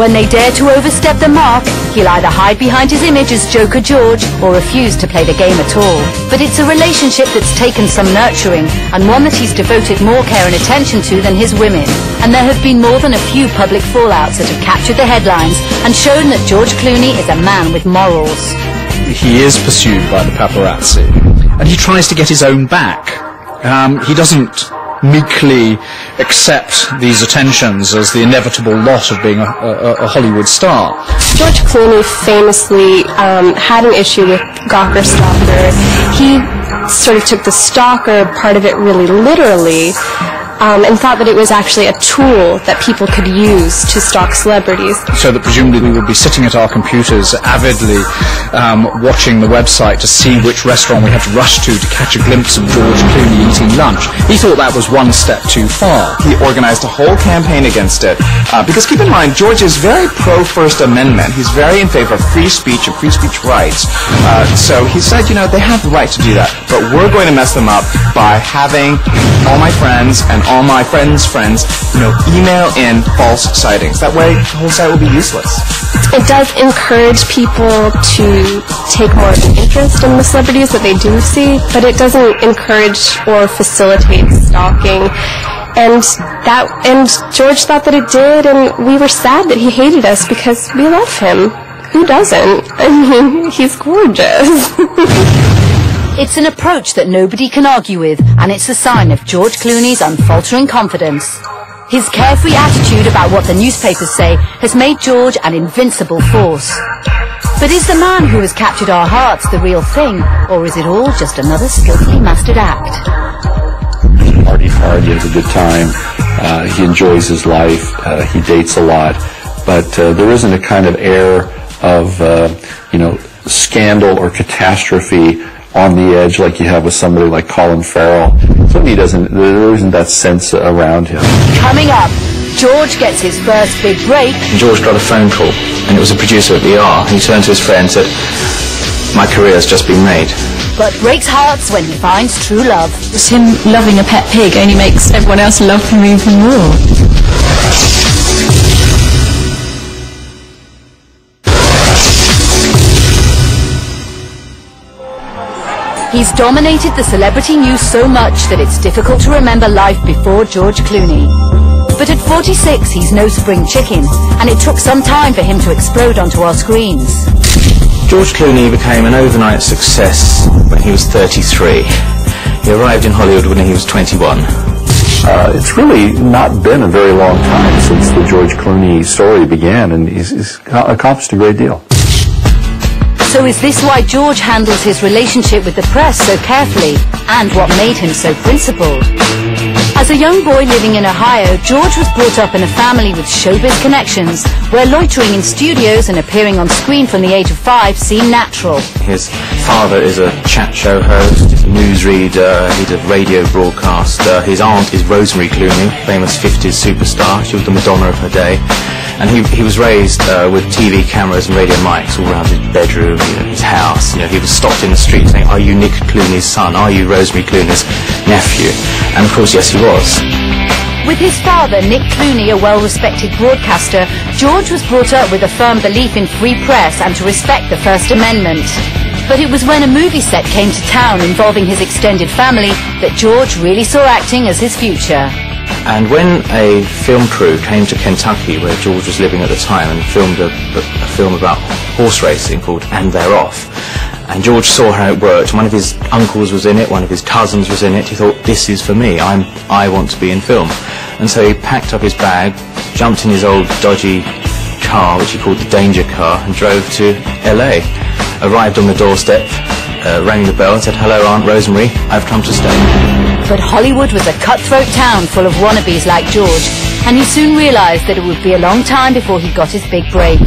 When they dare to overstep the mark, he'll either hide behind his image as Joker George or refuse to play the game at all. But it's a relationship that's taken some nurturing, and one that he's devoted more care and attention to than his women. And there have been more than a few public fallouts that have captured the headlines and shown that George Clooney is a man with morals. He is pursued by the paparazzi, and he tries to get his own back. He doesn't meekly accept these attentions as the inevitable lot of being a Hollywood star. George Clooney famously had an issue with Gawker stalker. He sort of took the stalker part of it really literally, and thought that it was actually a tool that people could use to stalk celebrities. So that presumably we would be sitting at our computers avidly watching the website to see which restaurant we have to rush to catch a glimpse of George Clooney eating lunch. He thought that was one step too far. He organized a whole campaign against it, because keep in mind, George is very pro-First Amendment. He's very in favor of free speech and free speech rights. So he said, you know, they have the right to do that, but we're going to mess them up by having all my friends and all my friends' friends, you know, email in false sightings. That way, the whole site will be useless. It does encourage people to take more of an interest in the celebrities that they do see, but it doesn't encourage or facilitate stalking. And George thought that it did, and we were sad that he hated us because we love him. Who doesn't? I mean, he's gorgeous. It's an approach that nobody can argue with, and it's a sign of George Clooney's unfaltering confidence. His carefree attitude about what the newspapers say has made George an invincible force. But is the man who has captured our hearts the real thing, or is it all just another skillfully mastered act? He parties hard, he has a good time, he enjoys his life, he dates a lot, but there isn't a kind of air of, scandal or catastrophe on the edge like you have with somebody like Colin Farrell. There isn't that sense around him. Coming up, George gets his first big break. George got a phone call, and it was a producer at the R. He turned to his friend and said, "My career's just been made." But breaks hearts when he finds true love. Him loving a pet pig only makes everyone else love him even more. He's dominated the celebrity news so much that it's difficult to remember life before George Clooney. But at 46, he's no spring chicken, and it took some time for him to explode onto our screens. George Clooney became an overnight success when he was 33. He arrived in Hollywood when he was 21. It's really not been a very long time since the George Clooney story began, and he's accomplished a great deal. So is this why George handles his relationship with the press so carefully, and what made him so principled? As a young boy living in Ohio, George was brought up in a family with showbiz connections, where loitering in studios and appearing on screen from the age of 5 seemed natural. His father is a chat show host, he's a newsreader, he's a radio broadcaster. His aunt is Rosario Arijon, famous 50s superstar. She was the Madonna of her day. And he was raised with TV cameras and radio mics all around his bedroom, his house. He was stopped in the street saying, "Are you Nick Clooney's son? Are you Rosemary Clooney's nephew?" And of course, yes, he was. With his father, Nick Clooney, a well-respected broadcaster, George was brought up with a firm belief in free press and to respect the First Amendment. But it was when a movie set came to town involving his extended family that George really saw acting as his future. And when a film crew came to Kentucky, where George was living at the time, and filmed a film about horse racing called And They're Off, and George saw how it worked, one of his uncles was in it, one of his cousins was in it, he thought, this is for me, I want to be in film. And so he packed up his bag, jumped in his old dodgy car, which he called the danger car, and drove to LA. Arrived on the doorstep, rang the bell and said, "Hello, Aunt Rosemary, I've come to stay." But Hollywood was a cutthroat town full of wannabes like George, and he soon realized that it would be a long time before he got his big break.